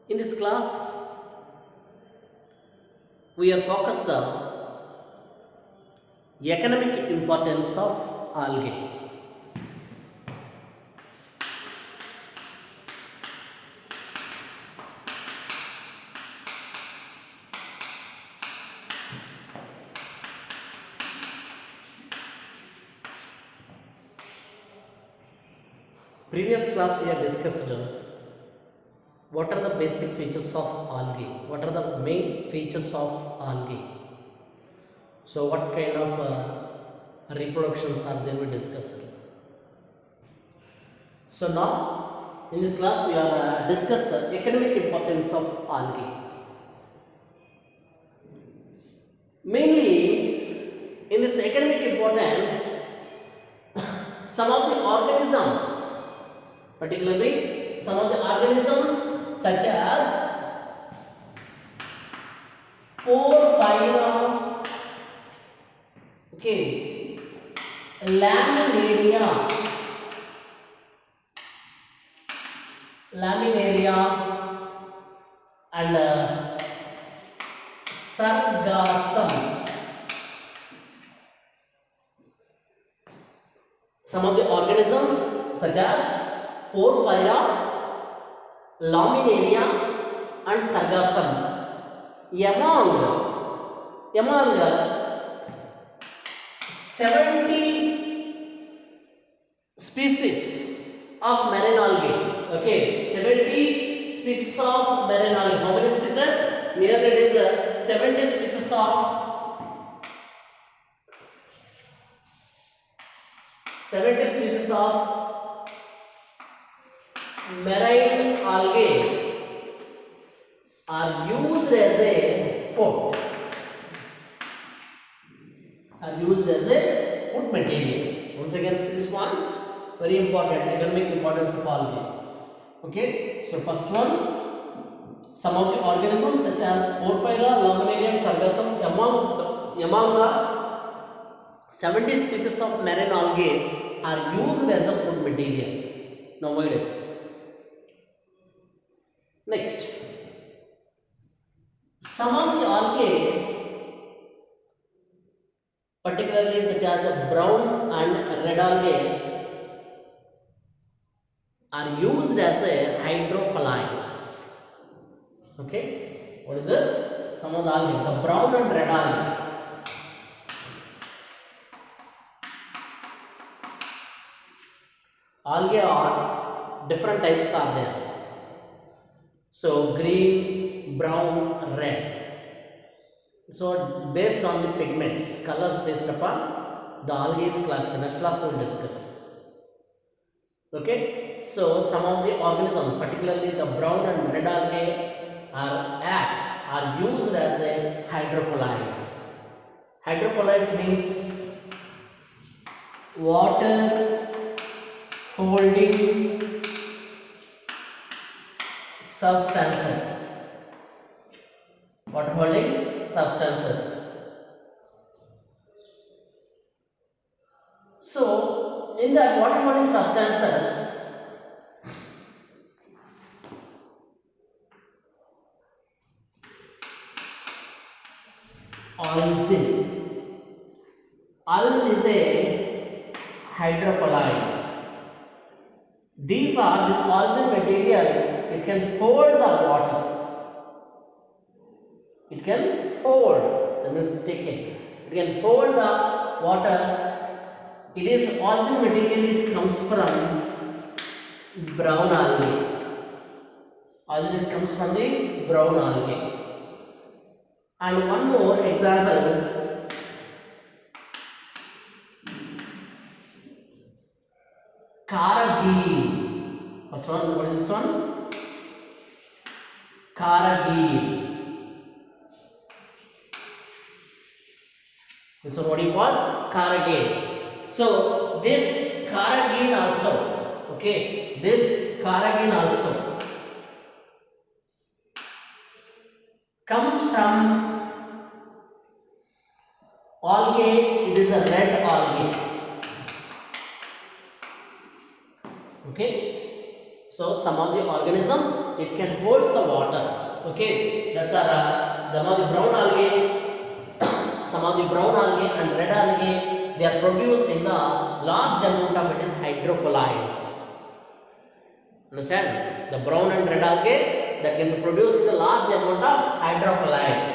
In this class, we are focused on economic importance of algae. Previous class we have discussed what are the basic features of algae, what are the main features of algae. So what kind of reproductions are there we discussed. So now in this class we are discuss economic importance of algae. Mainly in this economic importance, some of the organisms, particularly some of the organisms such as porphyra, okay, laminaria and sargassum. Some of the organisms such as porphyra, laminaria and sargassum. Among 70 species of marine algae. Okay, 70 species of marine algae. How many species? Nearly it is 70 species of 70 species of marine algae are used as a food. Material. Once again, see this point, very important, economic importance of algae. Okay, so first one, some of the organisms such as porphyra, laminaria and sargassum among the 70 species of marine algae are used as a food material nowadays. Next, some of the algae, particularly such as brown and red algae, are used as a hydrocolloids. Okay, what is this? Some of the algae, the brown and red algae. Algae are different types are there. So green, brown, red. So based on the pigments, colors based upon the algae is classified. Next class we will discuss. Okay. So some of the organisms, particularly the brown and red algae, are used as a hydrocolloids. Hydrocolloids means water holding substances. Water holding substances. So in that water holding substances, algin is a hydrocolloid. These are this algin material, it can hold the water. It can hold, that means taking. It can hold the water. It is algin material comes from brown algae. Algin comes from the brown algae. And one more example, carageen. First one, what is this one? Carageen. This one, what do you call? Carageen. So this carageen also, okay, this carageen also comes from algae. It is a red algae. Okay, So some of the organisms it can hold the water. Okay, that's our some of the brown algae, some of the brown algae and red algae, they are produced in the large amount of it is hydrocolloids. Understand? The brown and red algae that can be produced in a large amount of hydrocolloids.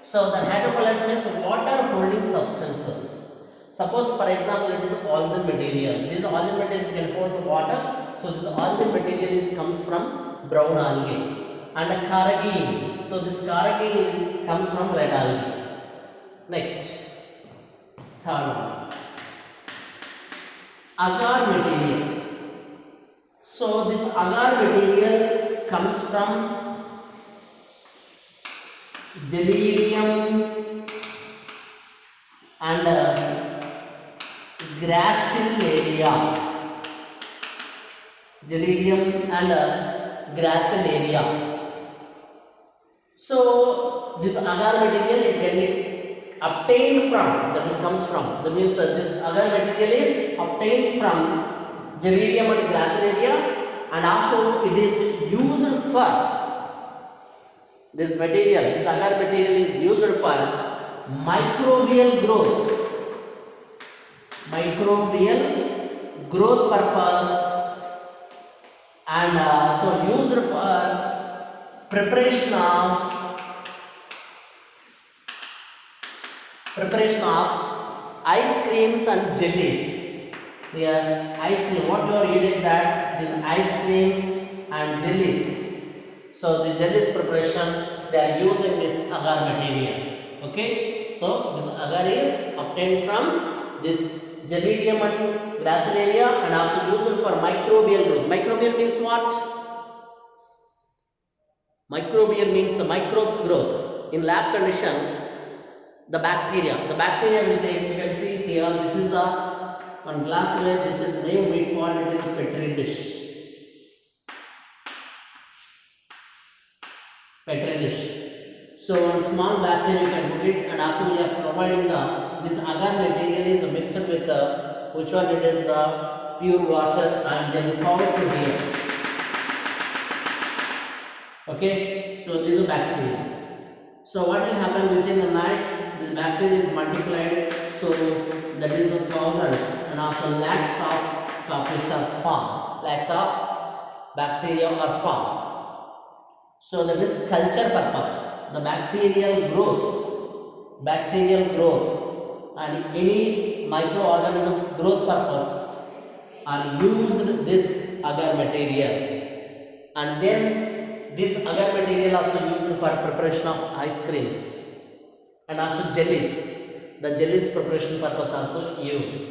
So the hydrocolloid means water holding substances. Suppose for example it is algal material. This algal material can hold the water. So this algal material comes from brown algae. And a carrageen. So this carrageen comes from red algae. Next, third one, agar material. So this agar material comes from Gelidium and Gracilaria. Gelidium and Gracilaria. So this agar material it can be obtained from, that is comes from, that means this agar material is obtained from Gelidium and Gracilaria, and also it is used for, this material, this agar material is used for microbial growth purpose, and so used for preparation of ice creams and jellies. Here ice cream, what you are eating, that these ice creams and jellies. So the jellies preparation they are using this agar material. Okay, so this agar is obtained from this Gelidium and Gracilaria and also used for microbial growth. Microbial means what? Microbial means microbes growth. In lab condition, the bacteria will take, you can see here, this is the on glassware, this is name we call it is a petri dish. So one small bacteria you can put it, and also we are providing this agar material is mixed with which one it is the pure water, and then pour it to here. Okay, so this is a bacteria. So what will happen within the night? The bacteria is multiplied, so that is the thousands and also lakhs of copies are formed. Lakhs of bacteria are formed. So that is culture purpose. The bacterial growth and any microorganisms growth purpose are used this agar material, and then this agar material also used for preparation of ice creams and also jellies. The jellies preparation purpose also used.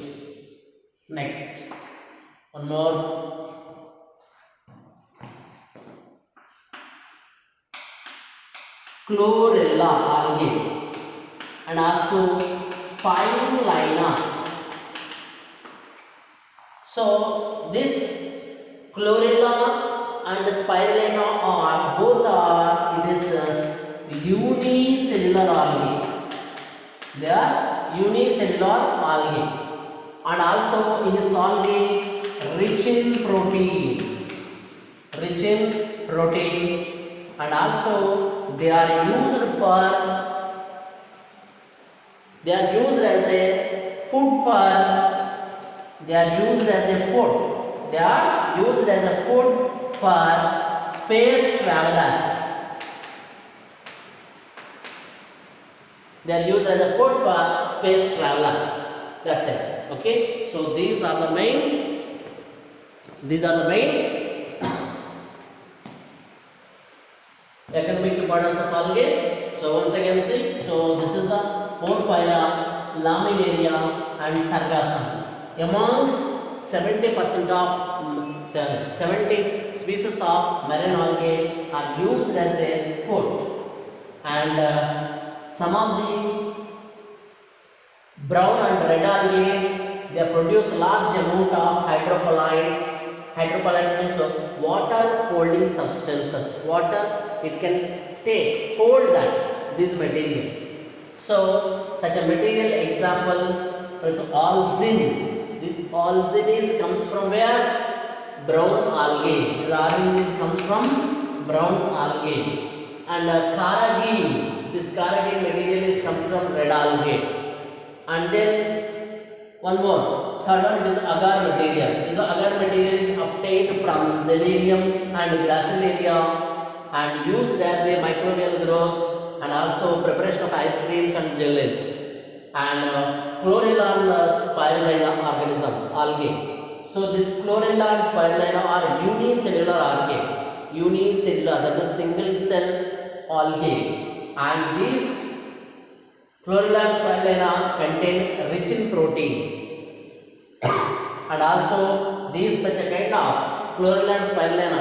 Next, one more. Chlorella algae and also spirulina. So this chlorella and spirulina are both are, it is unicellular algae. They are unicellular algae, and also in this algae rich in proteins, and also they are used as a food for space travelers. They are used as a food for space travelers. That's it. Okay. So these are the main economic importance of algae. So once again see. So this is the Porphyra, Laminaria and Sargassum. Among 70% of 70 species of marine algae are used as a food, and some of the brown and red algae they produce large amount of hydrocolloids. Hydrocolloids means water holding substances. Water it can hold that this material. So such a material example is algin. This algin comes from where? brown algae. The origin comes from brown algae. And carrageen, this carrageen material comes from red algae. And then one more, third one, it is agar material. This agar material is obtained from xylem and gracilaria and used as a microbial growth and also preparation of ice creams and jellies and chlorella spirulina organisms, algae. So this chlorella spirulina are unicellular algae, unicellular, that is single cell algae, and these chlorella spirulina contain rich in proteins and also these such a kind of chlorella spirulina,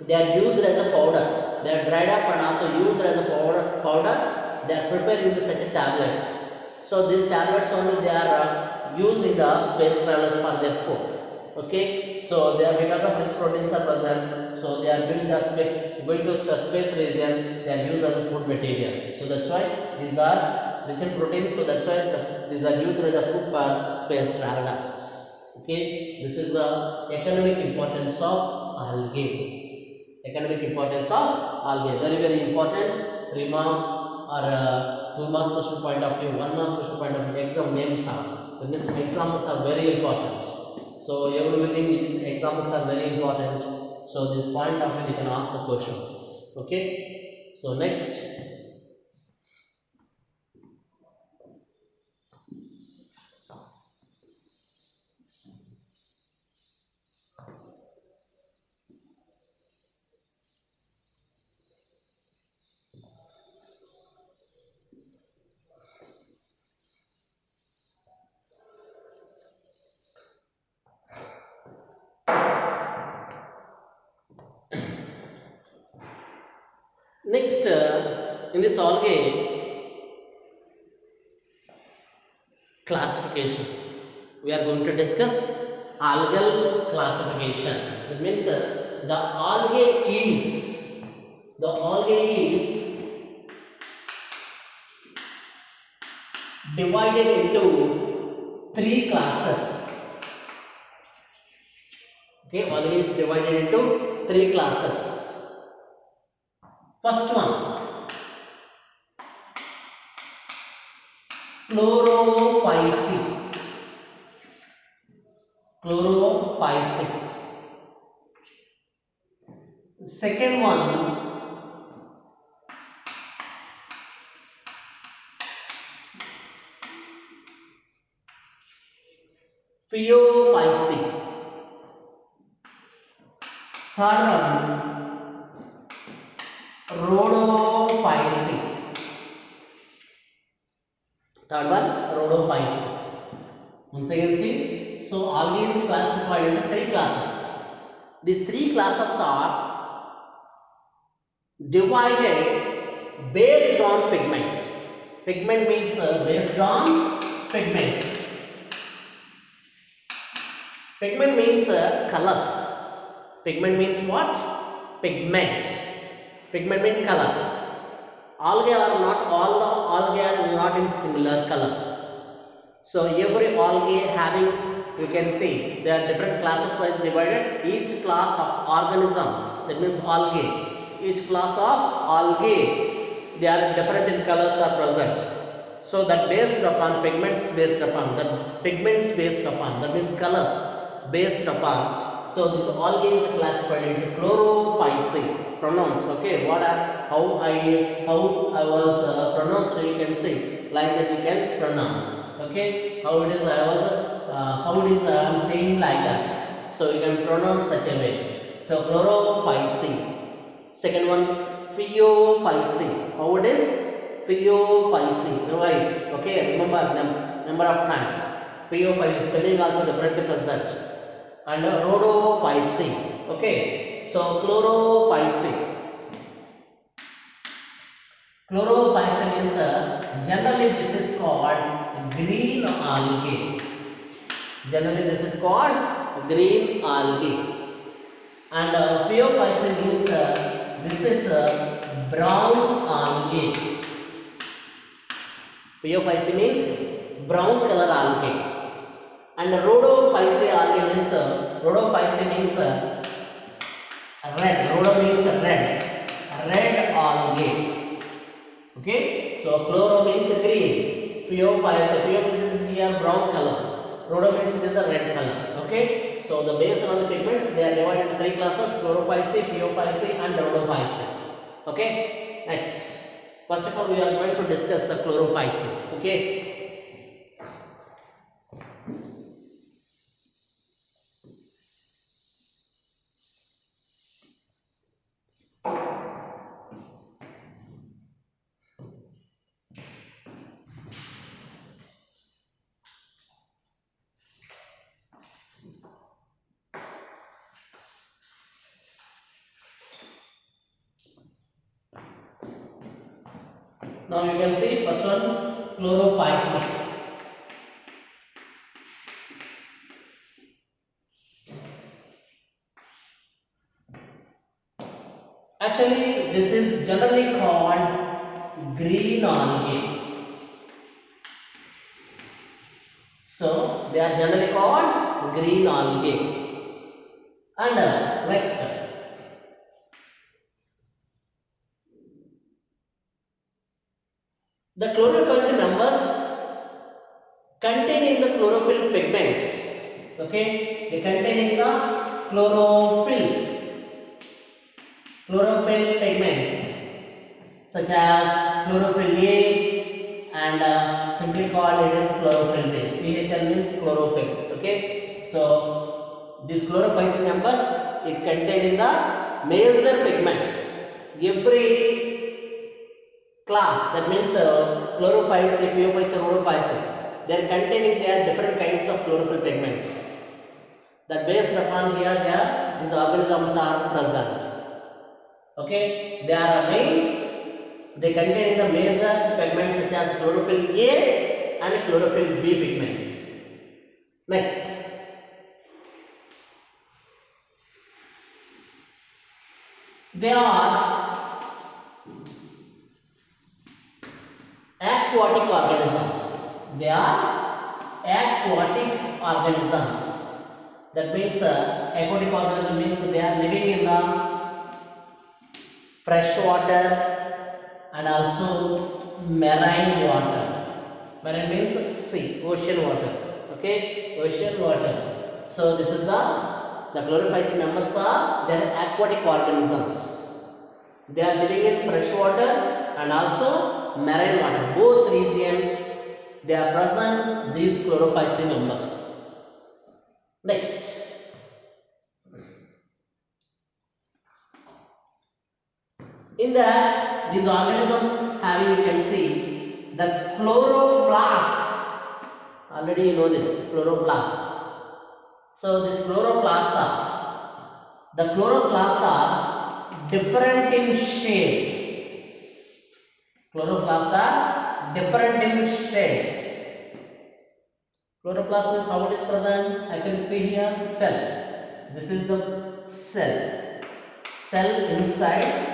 they are used as a powder. They are dried up and also used as a powder. They are prepared into such a tablets. So these tablets only they are used in the space travelers for their food. Okay, so they are because of rich proteins are present. So they are going to space region. They are used as a food material. So that's why these are rich in proteins. So that's why these are used as a food for space travelers. Okay, this is the economic importance of algae. Economic importance of algae. Very, very important. 3 marks or 2 marks question point of view, 1 marks question point of view. Exam names are. The examples are very important. So everything these examples are very important. So this point of view you can ask the questions. Okay. So next. Next, in this algae classification, we are going to discuss algal classification. That means the algae is divided into 3 classes. Okay, algae is divided into 3 classes. First one, chlorophyll. Second one, phaeophyll. Third one, rhodophyll. Once again see, so algae is classified into 3 classes. These 3 classes are divided based on pigments. Pigment means based on pigments. Pigment means colors. Pigment means what? Pigment means colors. Algae are not, all the algae are not in similar colors. So every algae having, you can see, there are different classes wise divided. Each class of organisms, that means algae, each class of algae, they are different in colors are present. So that based upon pigments based upon, that pigments based upon, that means colors based upon. So this algae is classified into chlorophyll. Pronouns, okay, how I was pronounced, you can see like that you can pronounce. Okay, how it is I am saying like that. So you can pronounce such a way. So chlorophyll. Second one, phaeophyll. How it is? Phaeophyll. Revise. Okay, remember number of times. Phaeophyll spelling also differently present. And rhodophyll. Okay, so chlorophyll. Chlorophyll means generally this is called green algae. Generally this is called green algae. And phaeophyll means this is brown algae. Phaeophyll means brown color algae. And rhodophyll algae means rhodophyceae means red. Rhodo means red. Red algae. Okay. So chloro means green. Phaeophyceae. Pheo means here brown color. Rhodo means it is the red color. Okay. So the based on the pigments, they are divided into three classes: chlorophyceae, phaeophyceae, and rhodophyceae. Okay. Next. First of all, we are going to discuss the chlorophyceae. Okay. Now you can see first one, chlorophyceae. Actually, this is generally called green algae. So they are generally called green algae. And next, the chlorophyceae members containing the chlorophyll pigments. Okay, they containing the chlorophyll pigments such as chlorophyll A and simply called it as chlorophyll A. CHL means chlorophyll. Okay, so these chlorophyceae members it containing the major pigments. Every class, that means chlorophyceae, phaeophyceae, rhodophyceae, they are containing their different kinds of chlorophyll pigments. That based upon here these organisms are present. Okay, they are they contain the major pigments such as chlorophyll A and chlorophyll B pigments. Next, they are aquatic organisms. They are aquatic organisms. That means aquatic organism means they are living in the fresh water and also marine water. Marine means sea, ocean water. Okay, ocean water. So this is the chlorophyceae members are they are aquatic organisms. They are living in fresh water and also marine water. Both regions they are present these chlorophyceae members. Next. In that, these organisms having, you can see the chloroplast. Already you know this chloroplast. So this the chloroplasts are different in shapes. Chloroplasts are different in shapes. Chloroplast means how it is present. Actually, see here cell. This is the cell. Cell inside.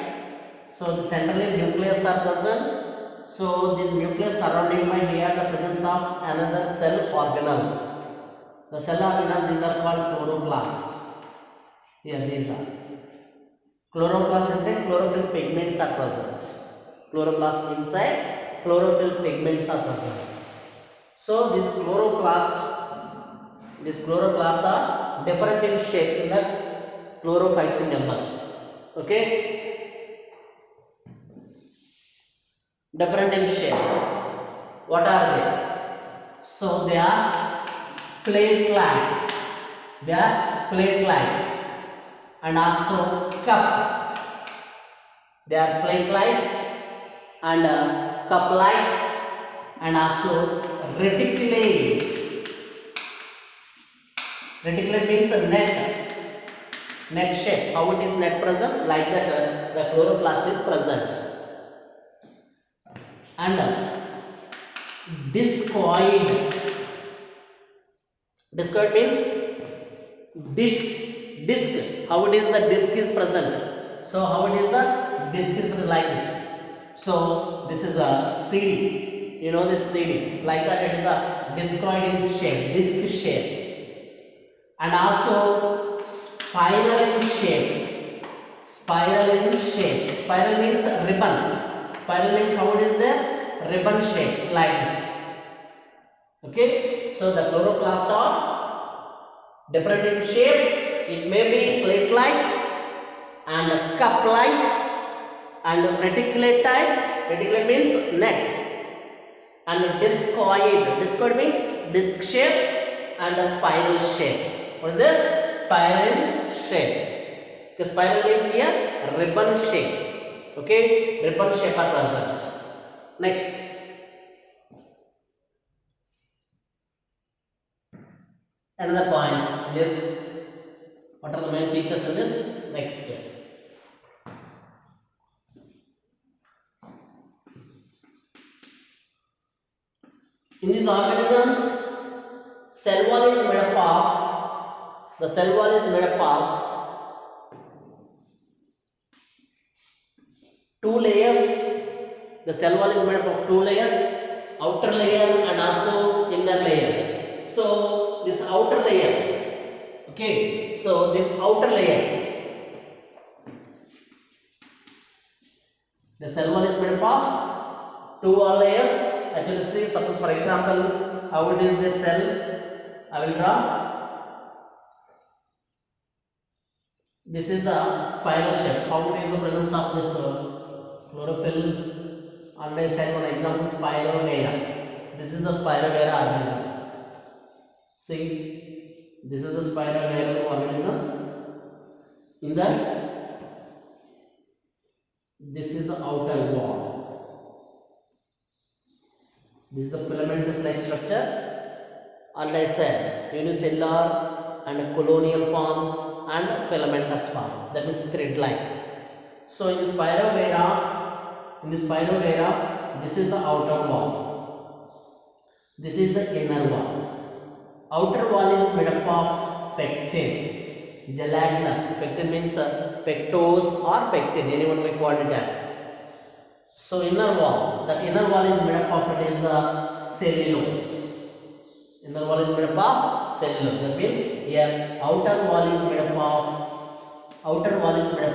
So the centrally nucleus are present. So this nucleus surrounding by here the presence of another cell organelles. The cell organelles these are called chloroplast. Here these are. Chloroplast inside chlorophyll pigments are present. Chloroplast inside chlorophyll pigments are present. So these chloroplasts are different in shapes in the chlorophyceae members. Okay. Different in shapes. What are they? So they are plate-like. They are plate-like and also cup. They are plate-like and cup-like and also reticulate. Reticulate means a net shape. How it is net present? Like that the chloroplast is present. And discoid. Discoid means disc. How it is the disc is present. So how it is the disc is present like this. So this is a CD. You know this CD. Like that it is a discoid in shape, disc shape. and also spiral in shape. Spiral in shape. Spiral means ribbon. Spiral means how it is there? Ribbon shape like this. Okay. So the chloroplast are different in shape. It may be plate-like and cup-like and reticulate type. Reticulate means neck. And discoid. Discoid means disc shape and a spiral shape. What is this? Spiral shape. The spiral means here ribbon shape. Okay, ribbon shape are present. Next, another point. This, what are the main features in this? Next. In these organisms, cell wall is made up of, the cell wall is made up of two layers. The cell wall is made up of two layers, outer layer and also inner layer. So this outer layer, okay, so this outer layer, the cell wall is made up of two wall layers. Actually, see, suppose for example, how it is this cell, I will draw. This is the spiral shape. How it is the presence of this chlorophyll. And I said one example, Spirogyra. This is the Spirogyra organism. See, this is the Spirogyra organism. In that, this is the outer wall. This is the filamentous like structure. And I said unicellular and colonial forms and filamentous form. That is thread-like. So in Spirogyra, this is the outer wall. This is the inner wall. Outer wall is made up of pectin, gelatinous. Pectin means pectose or pectin. Anyone may call it as. So inner wall, the inner wall is made up of, it is the cellulose. Inner wall is made up of cellulose. That means here outer wall is made up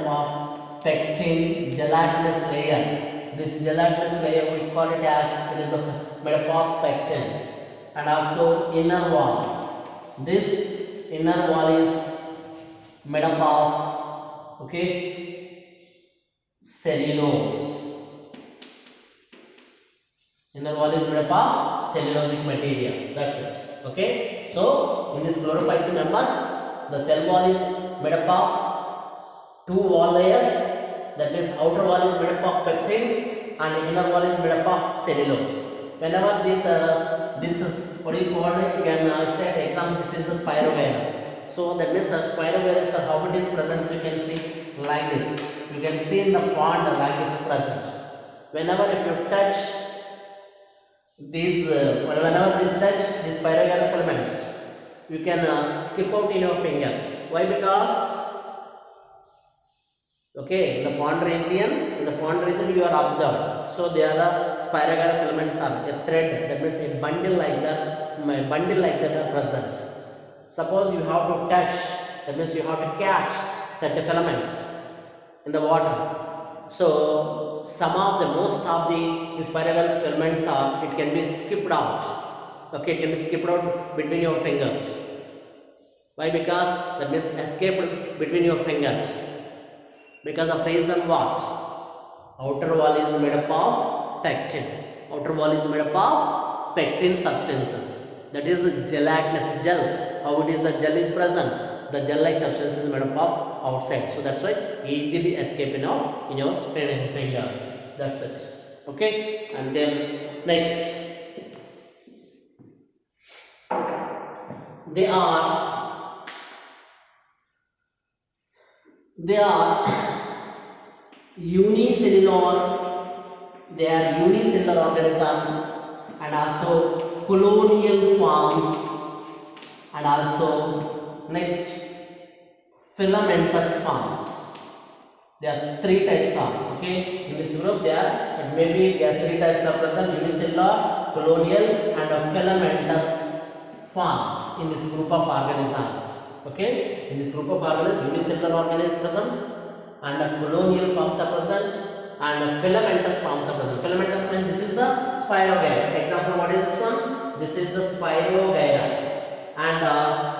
of pectin, gelatinous layer. This gelatinous layer we call it as, it is made up of pectin. And also inner wall. This inner wall is made up of, okay, cellulose. Inner wall is made up of cellulosic material. That's it. Okay. So in this chlorophyll members, the cell wall is made up of two wall layers. That means outer wall is made up of pectin and inner wall is made up of cellulose. Whenever this is what you call it, you can say example, this is the Spirogyra. So that means Spirogyra is how it is present. You can see like this. You can see in the pond like this present. Whenever if you touch these, whenever this touch these Spirogyra filaments, you can skip out in your fingers. Why? Because okay, in the pond region you are observed. So there are the Spirogyra filaments are a thread, that means a bundle like that are present. Suppose you have to touch, that means you have to catch such a filaments in the water. So most of the Spirogyra filaments are, it can be skipped out. Okay, it can be skipped out between your fingers. Why? Because that means escaped between your fingers. Because of reason what? Outer wall is made up of pectin. Outer wall is made up of pectin substances. That is the gelatinous gel. How it is the gel is present? The gel like substance is made up of outside. So that's why easily escape in your fingers. That's it. Okay. And then next, they are unicellular organisms and also colonial forms and also next filamentous forms. There are three types of, okay, in this group there are three types of present: unicellular, colonial and filamentous forms in this group of organisms. Okay, in this group of organisms, unicellular organisms present, and colonial forms are present, and filamentous forms are present. Filamentous means this is the spirogyra. Example, what is this one? This is the spirogyra. And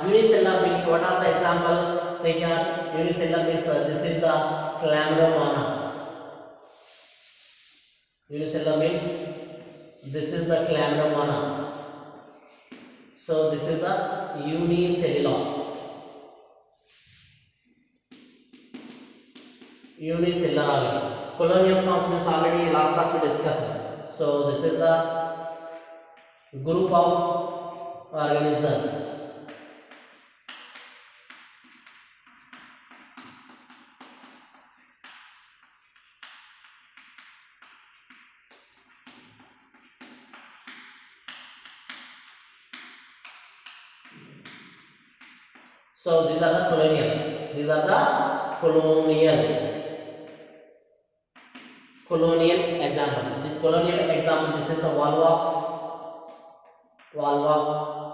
unicellular means what are the example? Say here, unicellular means this is the chlamydomonas. Unicellular means this is the chlamydomonas. So this is the unicellular. Unicellular algae. Colonial forms means already last class we discussed. So this is the group of organisms. So these are the colonial. These are the colonial example. This colonial example, this is the Volvox.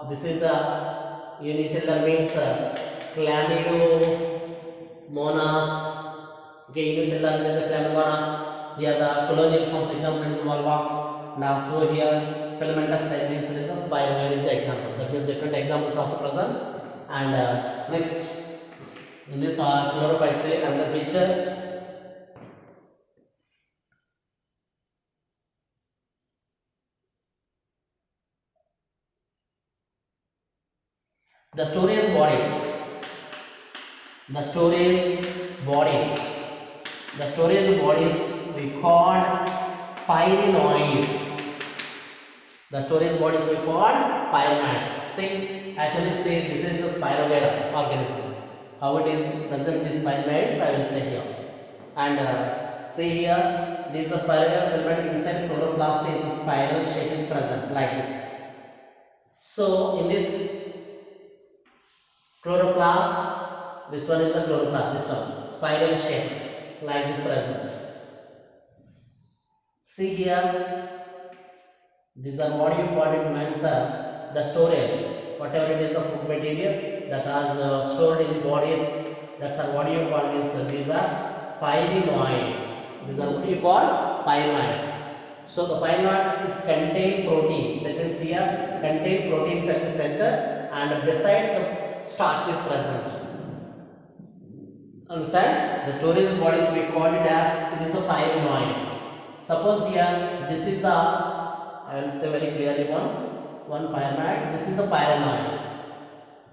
This is the unicellular means chlamydomonas. Okay, unicellular means chlamydomonas. Here the colonial forms example is Volvox. Now so here filamentous type means this is spirogyra is the example. That means different examples also present. And next in this chlorophyll another feature. The storage bodies. The storage bodies we call pyrenoids. The storage bodies we call pyrenoids. See, actually say this is the spirogyra organism. How it is present these pyrenoids I will say here. And see here, this is a spirogyra filament inside chloroplast is a spiral shape is present like this. So in this chloroplast, this one is the chloroplast, this one spiral shape like this present. See here, these are what you call it means the storage, whatever it is of food material that are stored in the bodies, that's what you call means these are pyrenoids. These are what you call pyrenoids. So the pyrenoids contain proteins, that means here contain proteins at the center and besides the starch is present. Understand? The storage bodies we call it as it is the pyrenoids. Suppose here this is the, I will say very clearly one pyrenoid. This is the pyrenoid.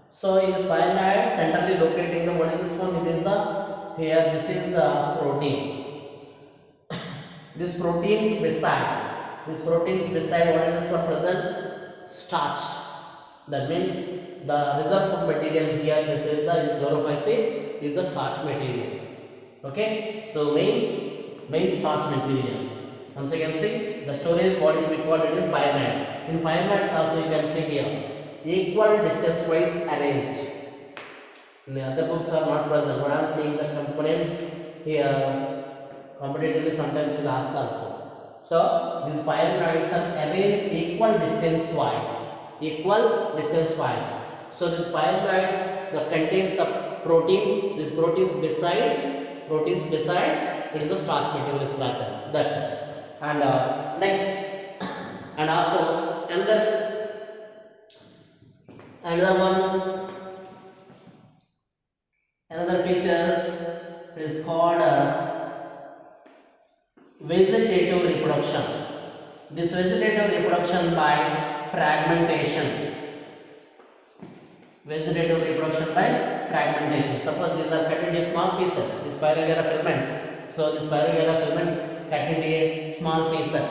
So in this pyrenoid centrally located in the, what is this one? It is the, here this is the protein. This proteins beside what is this one present? Starch. That means the reserve food material here, this is the chlorophyll is the starch material. Okay, so main starch material. Once again see, the storage bodies we call it is pyrenoids. In pyrenoids also you can see here equal distance wise arranged. In the other books are not present, but I am seeing the components here competitively sometimes will ask also. So these pyrenoids are arranged equal distance wise. So these pyrenoids that contains the proteins, these proteins besides it is a starch material is present. That's it. And next, and also another feature is called vegetative reproduction. This vegetative reproduction by fragmentation. Suppose these are cut into small pieces. This spirogyra filament. So this spirogyra filament cut into small pieces.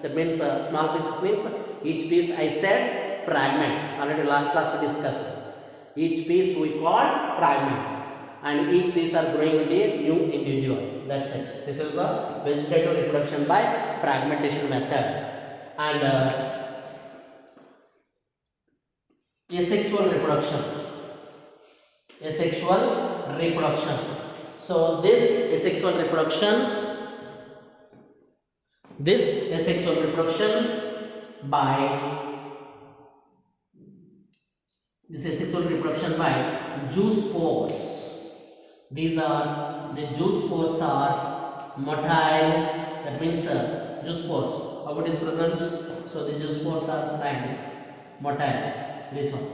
That means small pieces means each piece I said fragment. Already last class we discussed. Each piece we call fragment, and each piece are growing into a new individual. That's it. This is the vegetative reproduction by fragmentation method. And asexual reproduction. So this asexual reproduction by This is sexual reproduction by juice pores. These are the juice pores are motile. That means juice pores. How it is present? So the juice pores are like this, motile. This one.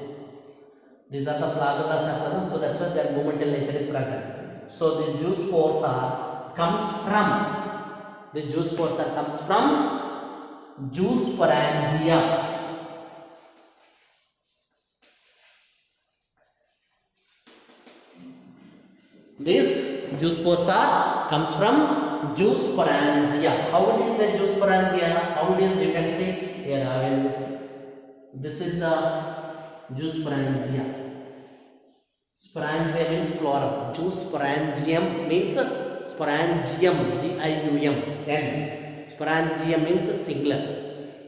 These are the flagella are present. So that's why their movemental nature is present. So the juice pores are comes from juice parangia. This juice pores are comes from juice parangia. How it is the juice parangia? How it is, you can see here. I will. This is the juice parangia. Sporangia means plural. Juice sporangium means sporangium. G-I-U-M. N. Sporangium means singular.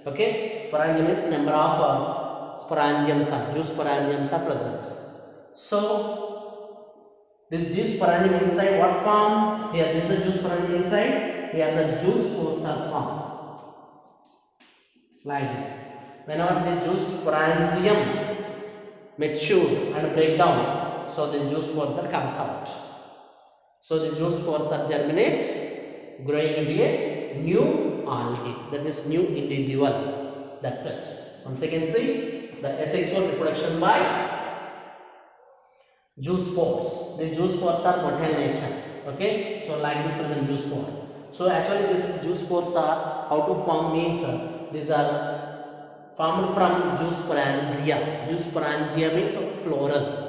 Okay. Sporangium means number of sporangiums are. Juice sporangiums are present. So this juice sporangium inside what form? Here this is the juice sporangium inside. Here the juice pores are formed like this. Whenever the juice sporangium mature and break down, so the juice pores comes out. So the juice pores are germinate, growing into a new algae. That is new individual. That's it. Once again, see the asexual reproduction by juice pores. The juice pores are motile nature. Okay, so like this present juice pore. So actually, this juice pores are how to form means these are formed from juice parangia. Juice parangia means floral.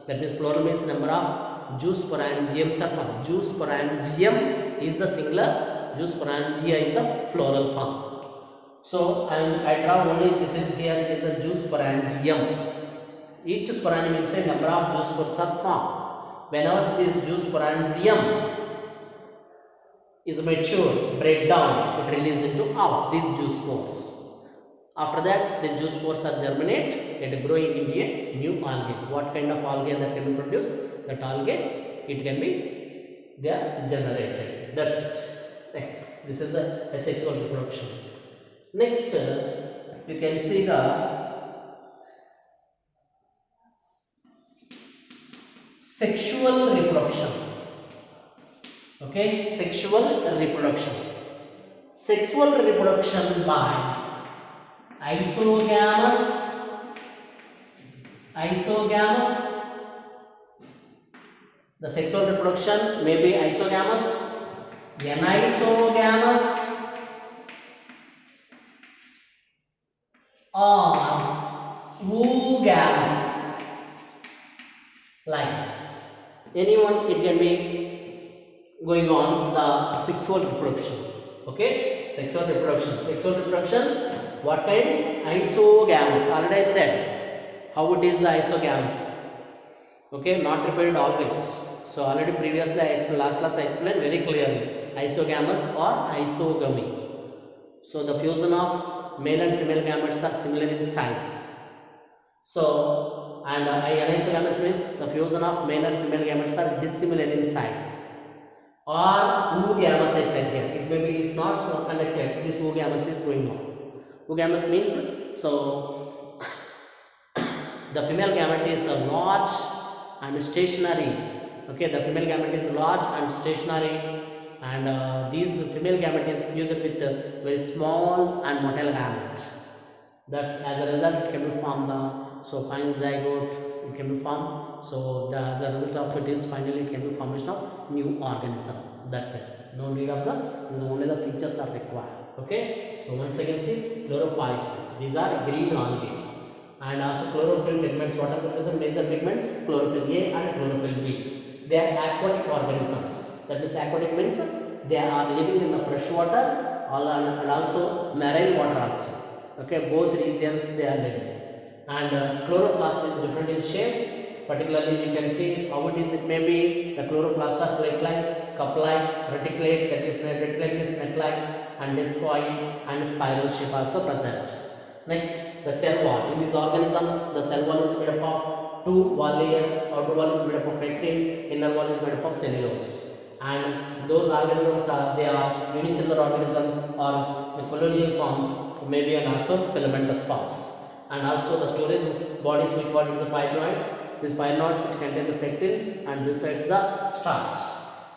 That means floral means number of juice parangiums are formed. Juice parangium is the singular. Juice parangia is the plural form. So I draw only this is here is the juice parangium. Each sporangium inside number of juice pores are formed. Whenever this juice sporangium is mature, break down, it releases into out these juice pores. After that, the juice pores are germinate and growing into a new algae. What kind of algae that can be produced? That algae, it can be they are generated. That's it. Next, this is the asexual reproduction. Next, you can see the sexual reproduction. Okay, sexual reproduction. Sexual reproduction by isogamous. The sexual reproduction may be isogamous, anisogamous, or oogamous. Like this. Anyone, it can be going on the sexual reproduction. Okay, sexual reproduction. What kind? Isogamous. Already I said how it is the isogamous. Okay, not repeated always. So already previously I explained, last class I explained very clearly. Isogamous or isogamy. So the fusion of male and female gametes are similar in size. So and anisogamous means the fusion of male and female gametes are dissimilar in size. Or oogamous I said here. It maybe is not connected. This oogamous is going on. Oogamous means so the female gamete is large and stationary. Okay, the female gamete is large and stationary, and these female gamete is fused with very small and motile gamete. That's as a result it can be formed fine zygote it can be formed. So the result of it is finally it can be formation of new organism. That's it. No need of this is only the features are required. Okay, so once again see chlorophyll. These are green algae, and also chlorophyll pigments. What are the major pigments? Chlorophyll A and chlorophyll B. They are aquatic organisms. That means aquatic means they are living in the fresh water and also marine water also. Okay, both regions they are living. And chloroplast is different in shape. Particularly you can see how it is. It may be the chloroplast are plate-like, cup-like, reticulate. That is reticulate is net-like, and discoid and spiral shape also present. Next, the cell wall. In these organisms, the cell wall is made up of two wall layers. Outer wall is made up of pectin, inner wall is made up of cellulose. And those organisms they are unicellular organisms or the colonial forms, maybe and also filamentous forms. and also the storage bodies we call it the pyroids. These pyroids contain the pectins and besides the starch.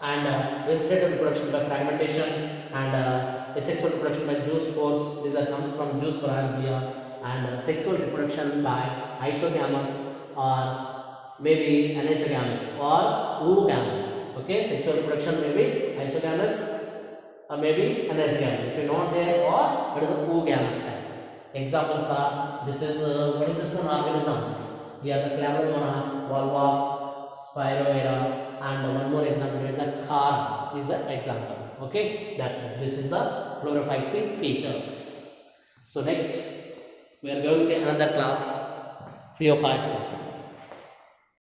And vegetative reproduction by fragmentation and asexual reproduction by juice spores. These are comes from juice parangia. And sexual reproduction by isogamous or maybe anisogamous or oogamous. Okay, sexual reproduction may be isogamous or maybe anisogamous. If you know there, or what is a oogamous type. Examples are, this is what is this one, organisms. Here the Chloromonas, Volvox, Spiroera, and one more example is the car is the example. Okay, that's it. This is the chlorophyll features. So next we are going to another class, few of us.